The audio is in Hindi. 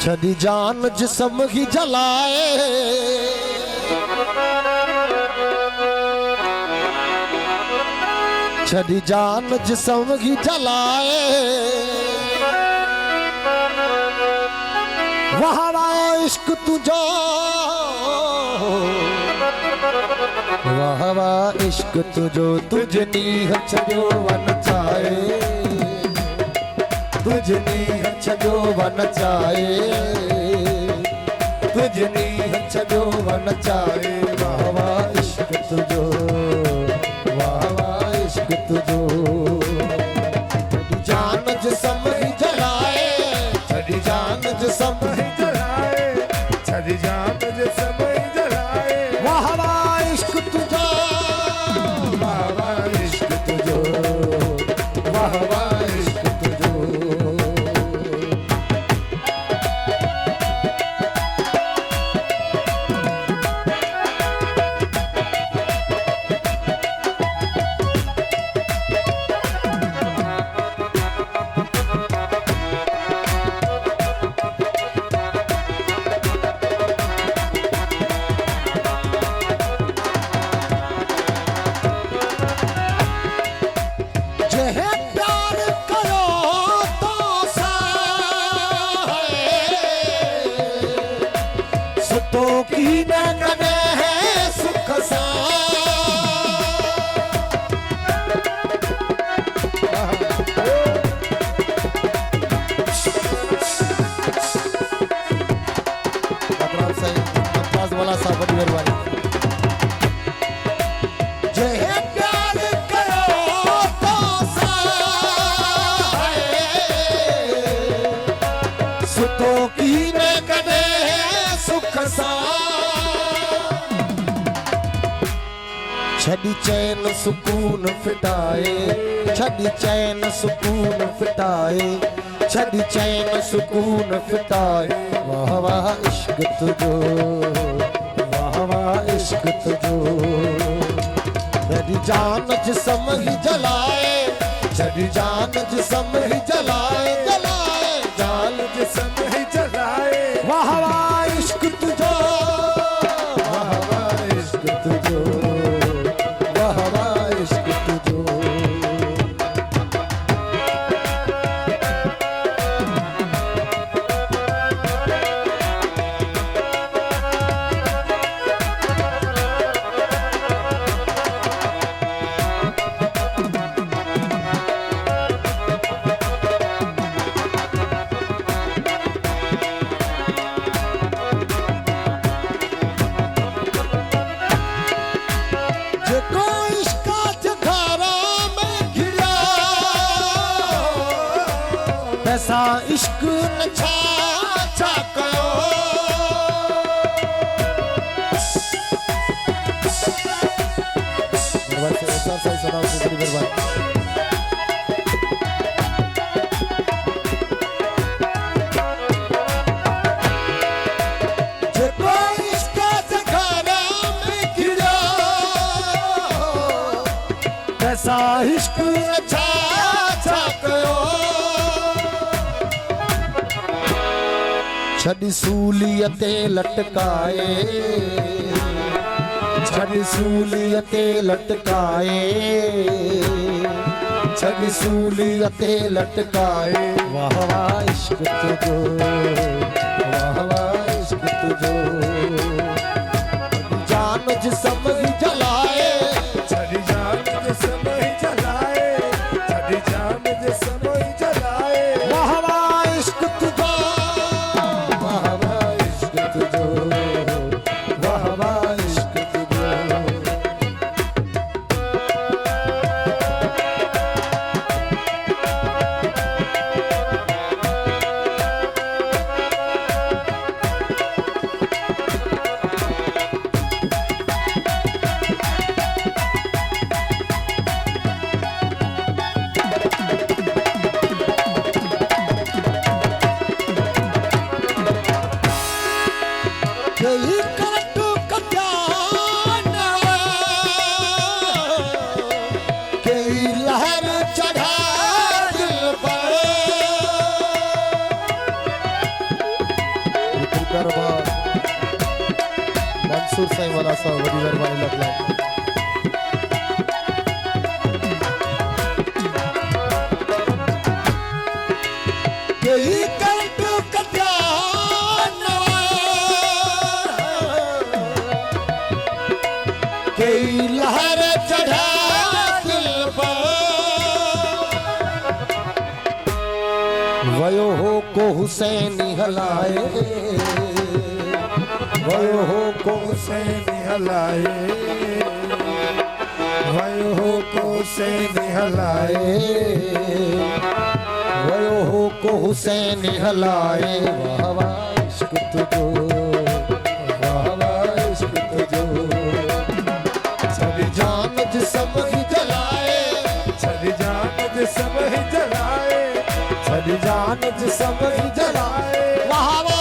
छड़ी जान जिस्म ही जलाए, छड़ी जान जिस्म ही जलाए, वाह वाह इश्क तुझो, वाह वाह इश्क तुझो, तुझनी छड़ो वन चाहे, तुझनी छड़ो वन चाहे, तुझनी छड़ो वन चाहे, वाह वाह इश्क तुझो, वाह वाह इश्क तुझो, जान जिस्म ही जलाए, छड़ी जान जिस्म ही जलाए, छड़ी जान जिस्म ही जलाए, वाह वाह इश्क तुझो, वाह वाह इश्क तुझो, वाह वाह इश्क तुझो। छड़ी चैन सुकून फिटाए, छड़ी चैन सुकून फिटाए, छड़ी चैन सुकून फिटाए, वाह वाह इश्क तुझो, वाह वाह इश्क तुझो, छड़ी जान जिस्म ही जलाए, छड़ी जान जिस्म ही जलाए, जलाए जान जिस्म ही जलाए, वाह वाह इश्क तुझो, वाह वाह इश्क तुझो, वाह वाह इश्क तुझो। ऐसा इश्क न छा छा कयो, ऐसा इश्क न छा छा कयो, छड़ी सूलीअ ते लटकाए, छड़ी सूलीअ ते लटकाए, छड़ी सूलीअ ते लटकाए, वाह वाह इश्क तुझो, वाह वाह इश्क तुझो, जान जिस्म ही जलाए, छड़ी जान जिस्म ही जलाए, छड़ी जान जिस्म ही जलाए, वाह वाह इश्क तुझो, वाह वाह इश्क तुझो, वाह वाह इश्क तुझो। सुर साईं वाला साहब वॾी महिरबानी लख लाख। कई कंठ कटिया कई लहर चढ़ा दिल पर वयो हो को हुसैनी हलाए वयो हो को हुसैनी हलाए वयो हो को हुसैनी हलाए वयो हो को हुसैनी हलाए वाह वाह इश्क तुझो वाह वाह इश्क तुझो सारी जान जिस्म ही जलाए सारी जान जिस्म ही जलाए सारी जान जिस्म ही जलाए वाह वाह